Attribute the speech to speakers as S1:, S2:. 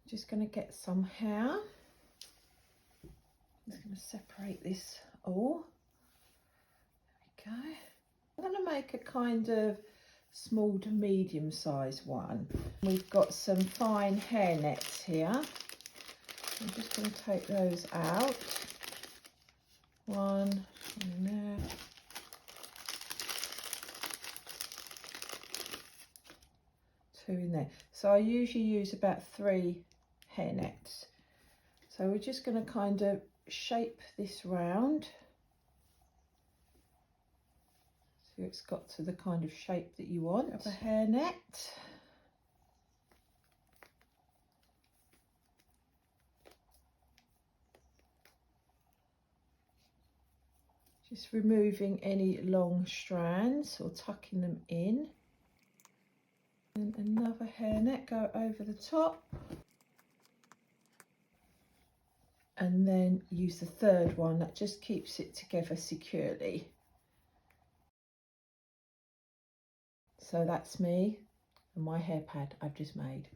S1: Just going to get some hair. I'm just going to separate this all. There we go. I'm going to make a kind of small to medium size one. We've got some fine hair nets here. I'm just going to take those out. One in there. Two in there. So I usually use about 3 hair nets. So we're just going to kind of shape this round. So it's got to the kind of shape that you want of a hair net. Just removing any long strands or tucking them in. And another hair net, go over the top. And then use the third one, that just keeps it together securely. So that's me and my hair pad I've just made.